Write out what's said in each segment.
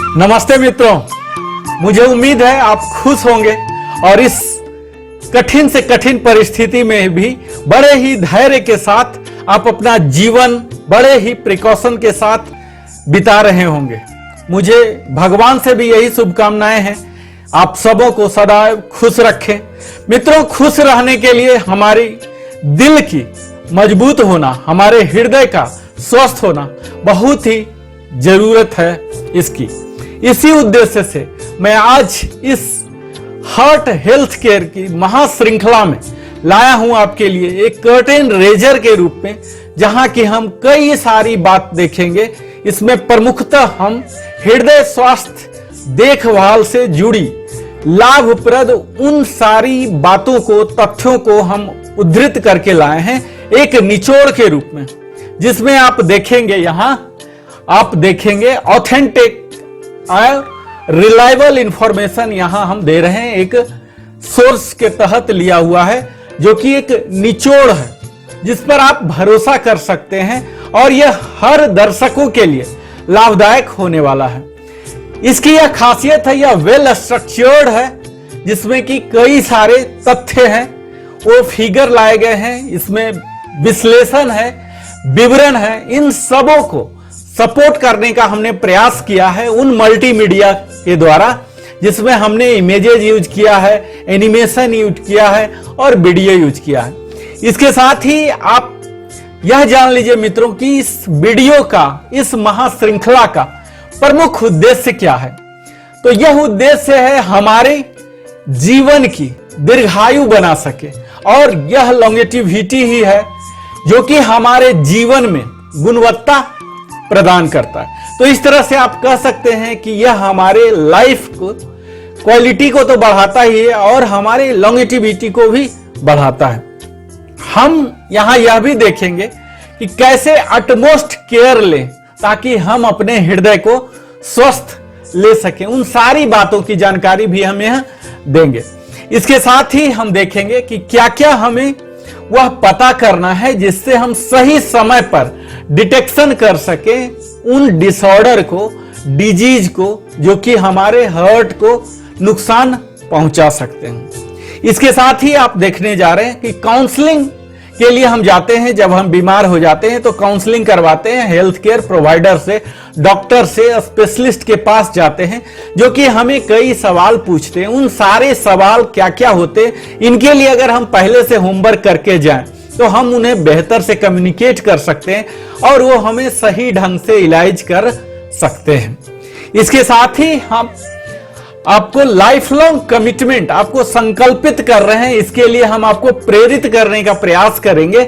नमस्ते मित्रों, मुझे उम्मीद है आप खुश होंगे और इस कठिन से कठिन परिस्थिति में भी बड़े ही धैर्य के साथ आप अपना जीवन बड़े ही प्रिकॉशन के साथ बिता रहे होंगे। मुझे भगवान से भी यही शुभकामनाएं हैं, आप सबों को सदैव खुश रखें। मित्रों, खुश रहने के लिए हमारी दिल की मजबूत होना, हमारे हृदय का स्वस्थ होना बहुत ही जरूरत है इसकी। इसी उद्देश्य से मैं आज इस हार्ट हेल्थ केयर की महाश्रृंखला में लाया हूं आपके लिए एक कर्टेन रेजर के रूप में, जहां की हम कई सारी बात देखेंगे। इसमें प्रमुखतः हम हृदय स्वास्थ्य देखभाल से जुड़ी लाभप्रद उन सारी बातों को, तथ्यों को हम उद्धृत करके लाए हैं एक निचोड़ के रूप में, जिसमें आप देखेंगे, यहां आप देखेंगे ऑथेंटिक और रिलायबल इंफॉर्मेशन यहां हम दे रहे हैं। एक सोर्स के तहत लिया हुआ है जो कि एक निचोड़ है जिस पर आप भरोसा कर सकते हैं और यह हर दर्शकों के लिए लाभदायक होने वाला है। इसकी यह खासियत है, यह वेल स्ट्रक्चर्ड है, जिसमें कि कई सारे तथ्य हैं, वो फिगर लाए गए हैं, इसमें विश्लेषण है, विवरण है। इन सबों को सपोर्ट करने का हमने प्रयास किया है उन मल्टीमीडिया के द्वारा, जिसमें हमने इमेजेस यूज किया है, एनिमेशन यूज किया है और वीडियो यूज किया है। इसके साथ ही आप यह जान लीजिए मित्रों कि इस वीडियो का, इस महाश्रृंखला का प्रमुख उद्देश्य क्या है। तो यह उद्देश्य है हमारे जीवन की दीर्घायु बना सके, और यह लॉन्गेटिविटी ही है जो कि हमारे जीवन में गुणवत्ता प्रदान करता है। तो इस तरह से आप कह सकते हैं कि यह हमारे लाइफ को, क्वालिटी को तो बढ़ाता ही है और हमारे लॉन्गेटिविटी को भी बढ़ाता है। हम यहां यह भी देखेंगे कि कैसे अटमोस्ट केयर लें ताकि हम अपने हृदय को स्वस्थ ले सकें। उन सारी बातों की जानकारी भी हम यहां देंगे। इसके साथ ही हम देखेंगे कि क्या क्या हमें वह पता करना है जिससे हम सही समय पर डिटेक्शन कर सके उन डिसऑर्डर को, डिजीज को, जो कि हमारे हार्ट को नुकसान पहुंचा सकते हैं। इसके साथ ही आप देखने जा रहे हैं कि काउंसलिंग के लिए हम जाते हैं, जब हम बीमार हो जाते हैं तो काउंसलिंग करवाते हैं हेल्थ केयर प्रोवाइडर से, डॉक्टर से, स्पेशलिस्ट के पास जाते हैं, जो कि हमें कई सवाल पूछते हैं। उन सारे सवाल क्या क्या होते हैं, इनके लिए अगर हम पहले से होमवर्क करके जाएं तो हम उन्हें बेहतर से कम्युनिकेट कर सकते हैं और वो हमें सही ढंग से इलाज कर सकते हैं। इसके साथ ही हम आपको लाइफ लॉन्ग कमिटमेंट, आपको संकल्पित कर रहे हैं, इसके लिए हम आपको प्रेरित करने का प्रयास करेंगे,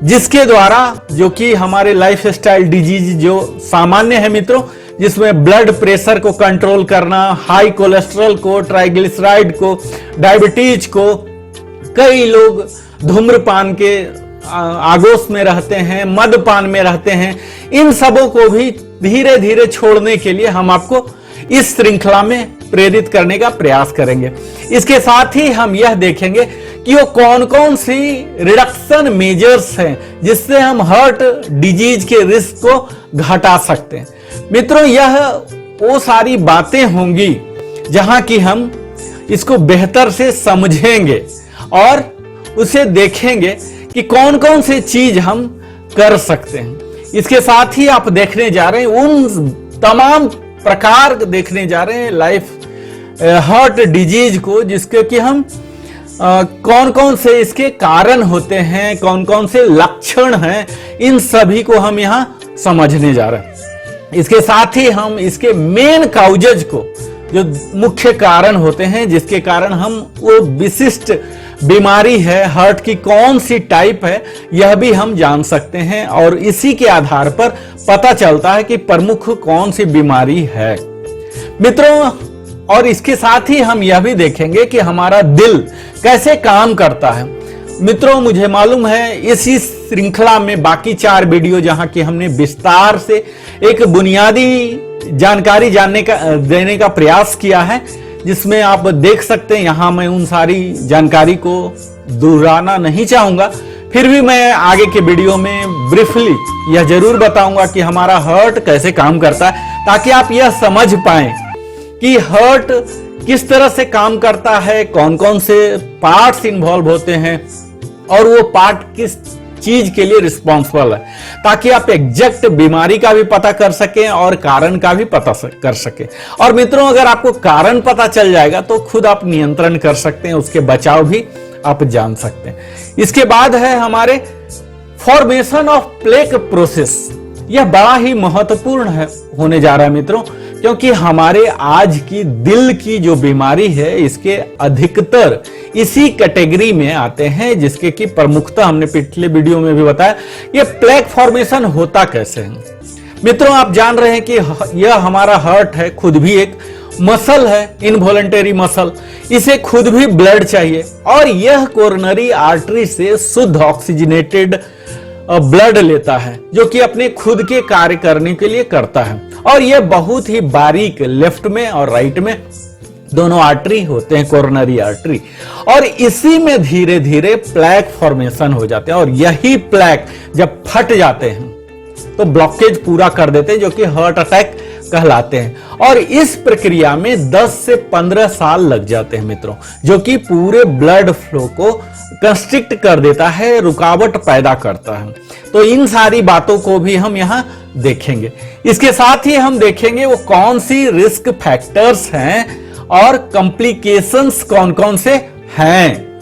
जिसके द्वारा, जो कि हमारे लाइफ स्टाइल डिजीज जो सामान्य है मित्रों, जिसमें ब्लड प्रेशर को कंट्रोल करना, हाई कोलेस्ट्रॉल को, ट्राइग्लिसराइड को, डायबिटीज को, कई लोग धूम्रपान के आगोश में रहते हैं, मदपान में रहते हैं, इन सबों को भी धीरे धीरे छोड़ने के लिए हम आपको इस श्रृंखला में प्रेरित करने का प्रयास करेंगे। इसके साथ ही हम यह देखेंगे कि वो कौन कौन सी रिडक्शन मेजर्स हैं जिससे हम हार्ट डिजीज के रिस्क को घटा सकते हैं। मित्रों, यह वो सारी बातें होंगी जहां की हम इसको बेहतर से समझेंगे और उसे देखेंगे कि कौन कौन सी चीज हम कर सकते हैं। इसके साथ ही आप देखने जा रहे हैं उन तमाम प्रकार देखने जा रहे हैं लाइफ हार्ट डिजीज को, जिसके कि हम कौन कौन से इसके कारण होते हैं, कौन कौन से लक्षण हैं, इन सभी को हम यहां समझने जा रहे हैं। इसके साथ ही हम इसके मेन काउजेज को, जो मुख्य कारण होते हैं जिसके कारण हम वो विशिष्ट बीमारी है हार्ट की कौन सी टाइप है, यह भी हम जान सकते हैं और इसी के आधार पर पता चलता है कि प्रमुख कौन सी बीमारी है मित्रों। और इसके साथ ही हम यह भी देखेंगे कि हमारा दिल कैसे काम करता है। मित्रों, मुझे मालूम है इसी श्रृंखला में बाकी 4 वीडियो जहां की हमने विस्तार से एक बुनियादी जानकारी देने का प्रयास किया है, जिसमें आप देख सकते हैं। यहां मैं उन सारी जानकारी को दोहराना नहीं चाहूंगा, फिर भी मैं आगे के वीडियो में ब्रीफली यह जरूर बताऊंगा कि हमारा हार्ट कैसे काम करता है, ताकि आप यह समझ पाएं कि हार्ट किस तरह से काम करता है, कौन कौन से पार्ट्स इन्वॉल्व होते हैं और वो पार्ट किस चीज के लिए रिस्पॉन्सिबल है, ताकि आप एग्जैक्ट बीमारी का भी पता कर सकें और कारण का भी पता कर सकें। और मित्रों, अगर आपको कारण पता चल जाएगा तो खुद आप नियंत्रण कर सकते हैं, उसके बचाव भी आप जान सकते हैं। इसके बाद है हमारे फॉर्मेशन ऑफ प्लेक प्रोसेस। यह बड़ा ही महत्वपूर्ण है होने जा रहा है मित्रों, क्योंकि हमारे आज की दिल की जो बीमारी है इसके अधिकतर इसी कैटेगरी में आते हैं, जिसके की प्रमुखता हमने पिछले वीडियो में भी बताया। यह प्लेक फॉर्मेशन होता कैसे है मित्रों? आप जान रहे हैं कि यह हमारा हार्ट है, खुद भी एक मसल है, इनवॉलंटरी मसल। इसे खुद भी ब्लड चाहिए और यह कोरोनरी आर्टरी से शुद्ध ऑक्सीजनेटेड ब्लड लेता है, जो कि अपने खुद के कार्य करने के लिए करता है। और यह बहुत ही बारीक, लेफ्ट में और राइट में दोनों आर्टरी होते हैं, कोरोनरी आर्टरी, और इसी में धीरे धीरे प्लेक फॉर्मेशन हो जाते हैं। और यही प्लेक जब फट जाते हैं तो ब्लॉकेज पूरा कर देते हैं, जो कि हार्ट अटैक कहलाते हैं। और इस प्रक्रिया में 10 से 15 साल लग जाते हैं मित्रों, जो कि पूरे ब्लड फ्लो को कंस्ट्रिक्ट कर देता है, रुकावट पैदा करता है। तो इन सारी बातों को भी हम यहां देखेंगे। इसके साथ ही हम देखेंगे वो कौन सी रिस्क फैक्टर्स हैं और कॉम्प्लिकेशंस कौन कौन से हैं।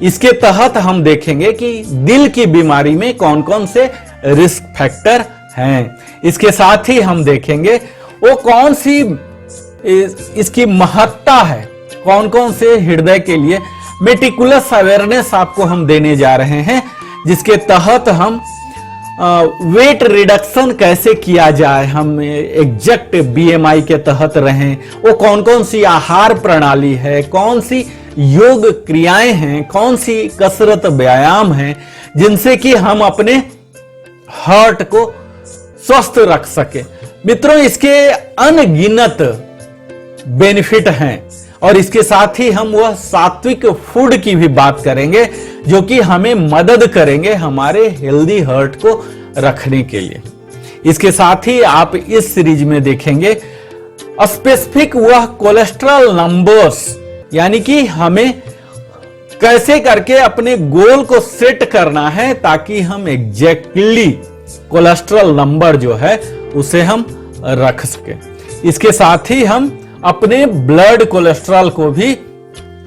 इसके तहत हम देखेंगे कि दिल की बीमारी में कौन कौन से रिस्क फैक्टर हैं। इसके साथ ही हम देखेंगे वो कौन सी इसकी महत्ता है, कौन कौन से हृदय के लिए मेटिकुलस अवेयरनेस आपको हम देने जा रहे हैं, जिसके तहत हम वेट रिडक्शन कैसे किया जाए, हम एग्जैक्ट बीएमआई के तहत रहें, वो कौन कौन सी आहार प्रणाली है, कौन सी योग क्रियाएं हैं, कौन सी कसरत व्यायाम हैं, जिनसे कि हम अपने हार्ट को स्वस्थ रख सके। मित्रों, इसके अनगिनत बेनिफिट हैं और इसके साथ ही हम वह सात्विक फूड की भी बात करेंगे, जो कि हमें मदद करेंगे हमारे हेल्दी हार्ट को रखने के लिए। इसके साथ ही आप इस सीरीज में देखेंगे स्पेसिफिक वह कोलेस्ट्रॉल नंबर्स, यानी कि हमें कैसे करके अपने गोल को सेट करना है ताकि हम एग्जैक्टली कोलेस्ट्रॉल नंबर जो है उसे हम रख सके। इसके साथ ही हम अपने ब्लड कोलेस्ट्रॉल को भी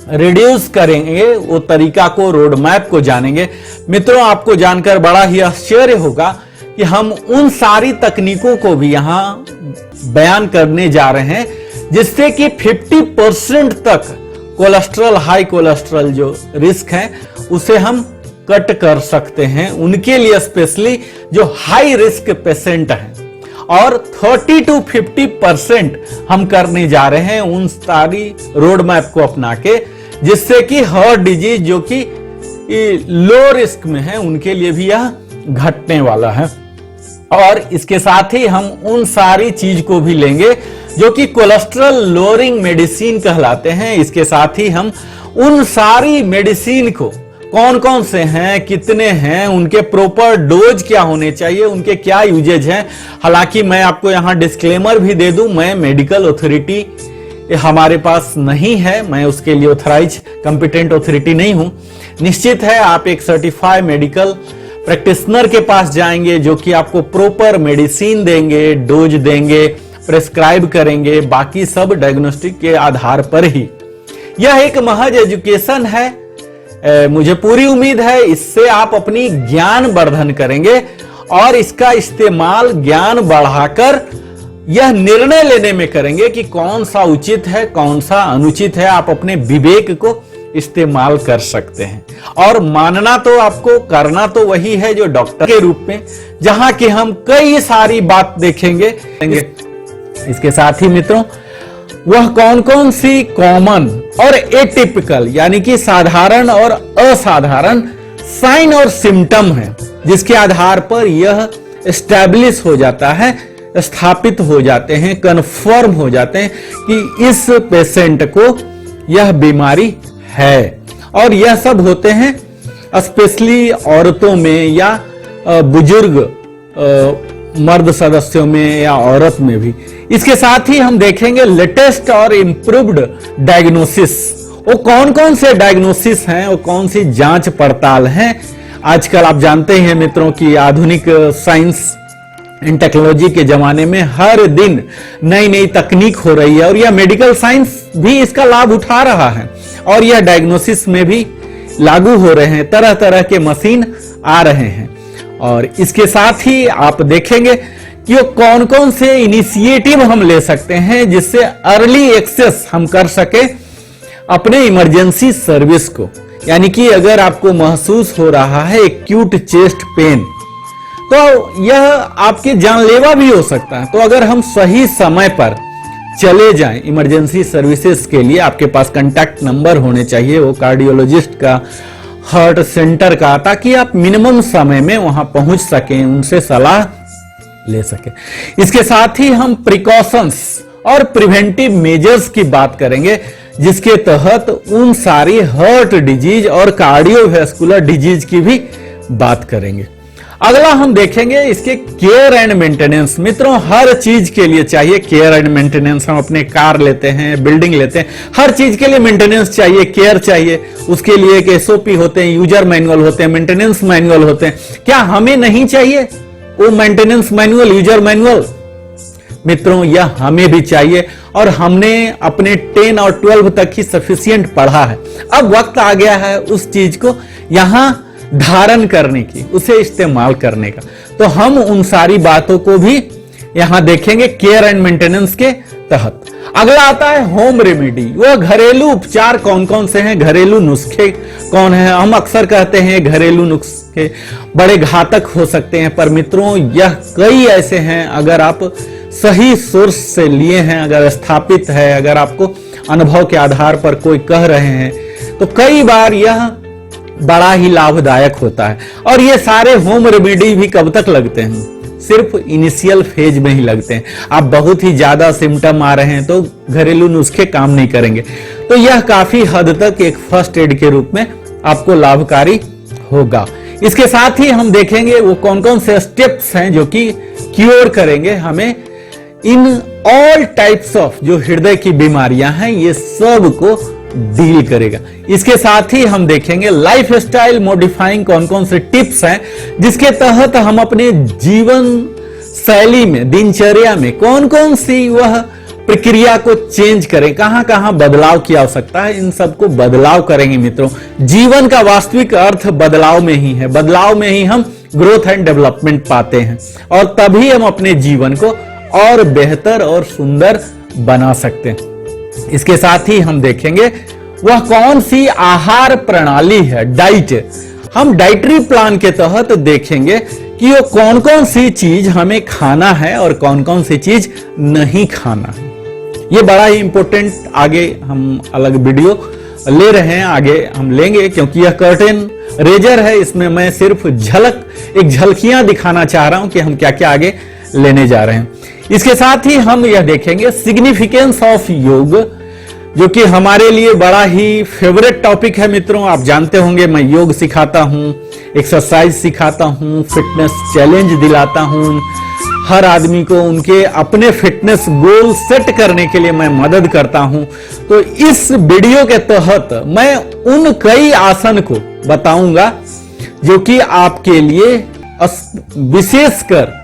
रिड्यूस करेंगे, वो तरीका को, रोड मैप को जानेंगे। मित्रों, आपको जानकर बड़ा ही आश्चर्य होगा कि हम उन सारी तकनीकों को भी यहां बयान करने जा रहे हैं, जिससे कि 50% तक कोलेस्ट्रॉल, हाई कोलेस्ट्रॉल जो रिस्क है उसे हम कट कर सकते हैं, उनके लिए स्पेशली जो हाई रिस्क पेशेंट हैं। और 30 to 50% हम करने जा रहे हैं उन सारी रोड मैप को अपना के, जिससे कि हार्ट डिजीज जो कि लो रिस्क में है उनके लिए भी यह घटने वाला है। और इसके साथ ही हम उन सारी चीज को भी लेंगे जो कि कोलेस्ट्रॉल लोअरिंग मेडिसिन कहलाते हैं। इसके साथ ही हम उन सारी मेडिसिन को, कौन कौन से हैं, कितने हैं, उनके प्रॉपर डोज क्या होने चाहिए, उनके क्या यूजेज हैं। हालांकि मैं आपको यहां डिस्क्लेमर भी दे दूं, मैं मेडिकल ऑथोरिटी हमारे पास नहीं है, मैं उसके लिए ऑथराइज कॉम्पिटेंट ऑथोरिटी नहीं हूं। निश्चित है आप एक सर्टिफाइड मेडिकल प्रैक्टिशनर के पास जाएंगे, जो कि आपको प्रॉपर मेडिसिन देंगे, डोज देंगे, प्रेस्क्राइब करेंगे, बाकी सब डायग्नोस्टिक के आधार पर ही। यह एक महज एजुकेशन है। मुझे पूरी उम्मीद है इससे आप अपनी ज्ञान वर्धन करेंगे और इसका इस्तेमाल ज्ञान बढ़ाकर यह निर्णय लेने में करेंगे कि कौन सा उचित है, कौन सा अनुचित है। आप अपने विवेक को इस्तेमाल कर सकते हैं और मानना तो आपको, करना तो वही है जो डॉक्टर के रूप में, जहां कि हम कई सारी बात देखेंगे। इसके साथ ही मित्रों, वह कौन कौन सी कॉमन और एटिपिकल, यानी कि साधारण और असाधारण साइन और सिम्टम है, जिसके आधार पर यह एस्टैब्लिश हो जाता है, स्थापित हो जाते हैं, कन्फर्म हो जाते हैं कि इस पेशेंट को यह बीमारी है। और यह सब होते हैं स्पेशली औरतों में या बुजुर्ग मर्द सदस्यों में या औरत में भी। इसके साथ ही हम देखेंगे लेटेस्ट और इंप्रूव्ड डायग्नोसिस। वो कौन कौन से डायग्नोसिस हैं, वो कौन सी जांच पड़ताल हैं। आजकल आप जानते हैं मित्रों की आधुनिक साइंस एंड टेक्नोलॉजी के जमाने में हर दिन नई नई तकनीक हो रही है और यह मेडिकल साइंस भी इसका लाभ उठा रहा है और यह डायग्नोसिस में भी लागू हो रहे हैं। तरह तरह के मशीन आ रहे हैं और इसके साथ ही आप देखेंगे कि वो कौन कौन से इनिशिएटिव हम ले सकते हैं जिससे अर्ली एक्सेस हम कर सके अपने इमरजेंसी सर्विस को। यानी कि अगर आपको महसूस हो रहा है एक्यूट चेस्ट पेन, तो यह आपके जानलेवा भी हो सकता है। तो अगर हम सही समय पर चले जाएं इमरजेंसी सर्विसेज के लिए, आपके पास कांटेक्ट नंबर होने चाहिए वो कार्डियोलॉजिस्ट का, हार्ट सेंटर का, ताकि आप मिनिमम समय में वहां पहुंच सकें, उनसे सलाह ले सकें। इसके साथ ही हम प्रिकॉशंस और प्रिवेंटिव मेजर्स की बात करेंगे जिसके तहत उन सारी हार्ट डिजीज और कार्डियोवैस्कुलर डिजीज की भी बात करेंगे। अगला हम देखेंगे इसके केयर एंड मेंटेनेंस। मित्रों, हर चीज के लिए चाहिए केयर एंड मेंटेनेंस। हम अपने कार लेते हैं, बिल्डिंग लेते हैं, हर चीज के लिए मेंटेनेंस चाहिए, केयर चाहिए। उसके लिए एक एसओपी होते हैं, यूजर मैनुअल होते हैं, मेंटेनेंस मैनुअल होते हैं। क्या हमें नहीं चाहिए वो मेंटेनेंस मैनुअल, यूजर मैनुअल? मित्रों, यह हमें भी चाहिए और हमने अपने 10 और 12 तक ही सफिशिएंट पढ़ा है। अब वक्त आ गया है उस चीज को यहां धारण करने की, उसे इस्तेमाल करने का। तो हम उन सारी बातों को भी यहां देखेंगे केयर एंड मेंटेनेंस के तहत। अगला आता है होम रेमेडी। वह घरेलू उपचार कौन कौन से हैं, घरेलू नुस्खे कौन है। हम अक्सर कहते हैं घरेलू नुस्खे बड़े घातक हो सकते हैं, पर मित्रों यह कई ऐसे हैं, अगर आप सही सोर्स से लिए हैं, अगर स्थापित है, अगर आपको अनुभव के आधार पर कोई कह रहे हैं, तो कई बार यह बड़ा ही लाभदायक होता है। और ये सारे होम रेमेडी भी कब तक लगते हैं? सिर्फ इनिशियल फेज में ही लगते हैं। आप बहुत ही ज्यादा सिम्टम आ रहे हैं तो घरेलू नुस्खे काम नहीं करेंगे। तो यह काफी हद तक एक फर्स्ट एड के रूप में आपको लाभकारी होगा। इसके साथ ही हम देखेंगे वो कौन कौन से स्टेप्स हैं जो कि क्योर करेंगे हमें इन ऑल टाइप्स ऑफ जो हृदय की बीमारियां हैं, ये सब को डील करेगा। इसके साथ ही हम देखेंगे लाइफ स्टाइल मॉडिफाइंग कौन कौन से टिप्स हैं जिसके तहत हम अपने जीवन शैली में, दिनचर्या में कौन कौन सी वह प्रक्रिया को चेंज करें, कहां कहां बदलाव की आवश्यकता है, इन सबको बदलाव करेंगे। मित्रों, जीवन का वास्तविक अर्थ बदलाव में ही है। बदलाव में ही हम ग्रोथ एंड डेवलपमेंट पाते हैं और तभी हम अपने जीवन को और बेहतर और सुंदर बना सकते हैं। इसके साथ ही हम देखेंगे वह कौन सी आहार प्रणाली है, डाइट। हम डाइटरी प्लान के तहत देखेंगे कि वो कौन कौन सी चीज हमें खाना है और कौन कौन सी चीज नहीं खाना है। ये बड़ा ही इंपॉर्टेंट, आगे हम अलग वीडियो ले रहे हैं, आगे हम लेंगे, क्योंकि यह कर्टेन रेजर है। इसमें मैं सिर्फ एक झलकियां दिखाना चाह रहा हूं कि हम क्या क्या आगे लेने जा रहे हैं। इसके साथ ही हम यह देखेंगे सिग्निफिकेंस ऑफ योग, जो कि हमारे लिए बड़ा ही फेवरेट टॉपिक है। मित्रों, आप जानते होंगे मैं योग सिखाता हूं, एक्सरसाइज सिखाता हूं, फिटनेस चैलेंज दिलाता हूं, हर आदमी को उनके अपने फिटनेस गोल सेट करने के लिए मैं मदद करता हूं। तो इस वीडियो के तहत मैं उन कई आसन को बताऊंगा जो कि आपके लिए विशेषकर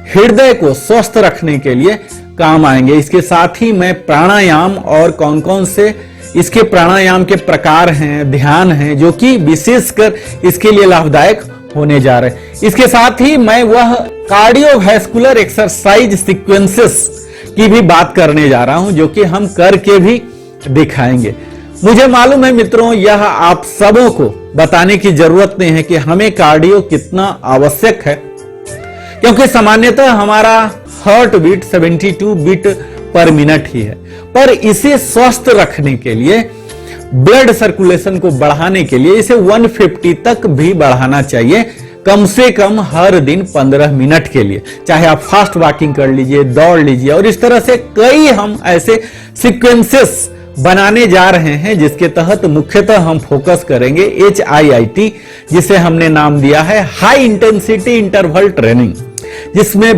हृदय को स्वस्थ रखने के लिए काम आएंगे। इसके साथ ही मैं प्राणायाम और कौन कौन से इसके प्राणायाम के प्रकार हैं, ध्यान हैं, जो कि विशेषकर इसके लिए लाभदायक होने जा रहे हैं। इसके साथ ही मैं वह कार्डियोवैस्कुलर एक्सरसाइज सीक्वेंसेस की भी बात करने जा रहा हूं जो कि हम करके भी दिखाएंगे। मुझे मालूम है मित्रों, यह आप सबों को बताने की जरूरत नहीं है कि हमें कार्डियो कितना आवश्यक है, क्योंकि सामान्यतः हमारा heart beat 72 beat per minute ही है। पर इसे स्वस्थ रखने के लिए, ब्लड सर्कुलेशन को बढ़ाने के लिए इसे 150 तक भी बढ़ाना चाहिए, कम से कम हर दिन 15 मिनट के लिए। चाहे आप फास्ट वॉकिंग कर लीजिए, दौड़ लीजिए, और इस तरह से कई हम ऐसे सीक्वेंसेस बनाने जा रहे हैं, जिसके तहत मुख्यतः हम फोकस करेंगे HIIT, जिसे हमने नाम दिया है हाई इंटेंसिटी इंटरवल ट्रेनिंग, जिसमें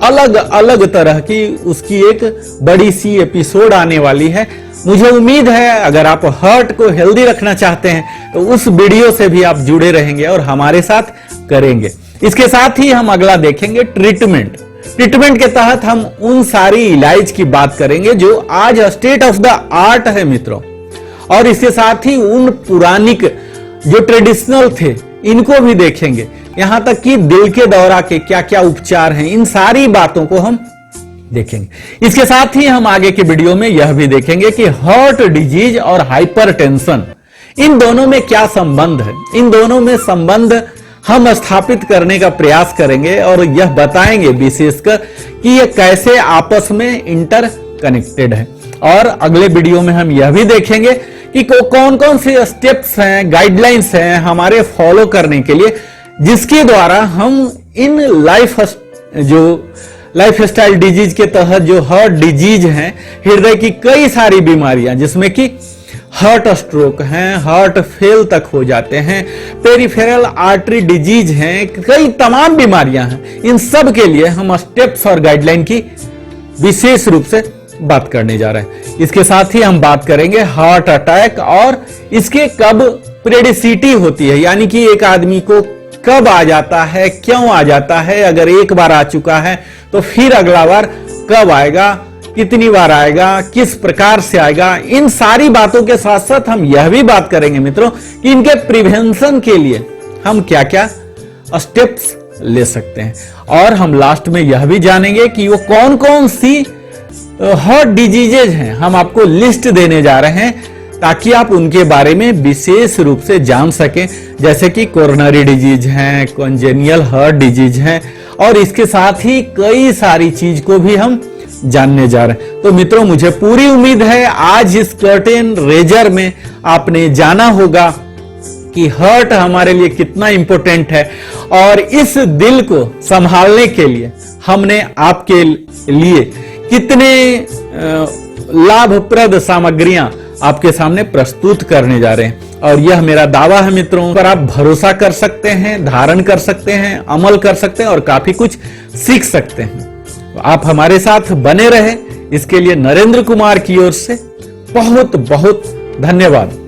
अलग अलग तरह की उसकी एक बड़ी सी एपिसोड आने वाली है। मुझे उम्मीद है अगर आप हार्ट को हेल्दी रखना चाहते हैं तो उस वीडियो से भी आप जुड़े रहेंगे और हमारे साथ करेंगे। इसके साथ ही हम अगला देखेंगे ट्रीटमेंट के तहत हम उन सारी इलाज की बात करेंगे जो आज स्टेट ऑफ द आर्ट है मित्रों, और इसके साथ ही उन पुरानिक जो ट्रेडिशनल थे इनको भी देखेंगे, यहां तक कि दिल के दौरा के क्या क्या उपचार हैं, इन सारी बातों को हम देखेंगे। इसके साथ ही हम आगे के वीडियो में यह भी देखेंगे कि हार्ट डिजीज और हाइपरटेंशन, इन दोनों में क्या संबंध है। इन दोनों में संबंध हम स्थापित करने का प्रयास करेंगे और यह बताएंगे विशेषकर कि यह कैसे आपस में इंटर कनेक्टेड है। और अगले वीडियो में हम यह भी देखेंगे कि कौन कौन से स्टेप्स हैं, गाइडलाइंस हैं हमारे फॉलो करने के लिए, जिसके द्वारा हम इन लाइफ स्टाइल डिजीज के तहत जो हार्ट डिजीज हैं, हृदय की कई सारी बीमारियां जिसमें कि हार्ट स्ट्रोक हैं, हार्ट फेल तक हो जाते हैं, पेरिफेरल आर्टरी डिजीज हैं, कई तमाम बीमारियां हैं, इन सब के लिए हम स्टेप्स और गाइडलाइन की विशेष रूप से बात करने जा रहे हैं। इसके साथ ही हम बात करेंगे हार्ट अटैक और इसके कब पीरियडिसिटी होती है, यानी कि एक आदमी को कब आ जाता है, क्यों आ जाता है, अगर एक बार आ चुका है तो फिर अगला बार कब आएगा, कितनी बार आएगा, किस प्रकार से आएगा। इन सारी बातों के साथ साथ हम यह भी बात करेंगे मित्रों कि इनके प्रिवेंशन के लिए हम क्या क्या स्टेप्स ले सकते हैं, और हम लास्ट में यह भी जानेंगे कि वो कौन कौन सी हार्ट डिजीजेज हैं। हम आपको लिस्ट देने जा रहे हैं ताकि आप उनके बारे में विशेष रूप से जान सकें, जैसे कि कोरोनरी डिजीज हैं, कॉन्जेनियल हार्ट डिजीज हैं, और इसके साथ ही कई सारी चीज को भी हम जानने जा रहे हैं। तो मित्रों, मुझे पूरी उम्मीद है आज इस कर्टेन रेजर में आपने जाना होगा कि हार्ट हमारे लिए कितना इंपॉर्टेंट है, और इस दिल को संभालने के लिए हमने आपके लिए कितने लाभप्रद सामग्रियां आपके सामने प्रस्तुत करने जा रहे हैं। और यह मेरा दावा है मित्रों, पर आप भरोसा कर सकते हैं, धारण कर सकते हैं, अमल कर सकते हैं और काफी कुछ सीख सकते हैं। आप हमारे साथ बने रहे, इसके लिए नरेंद्र कुमार की ओर से बहुत बहुत धन्यवाद।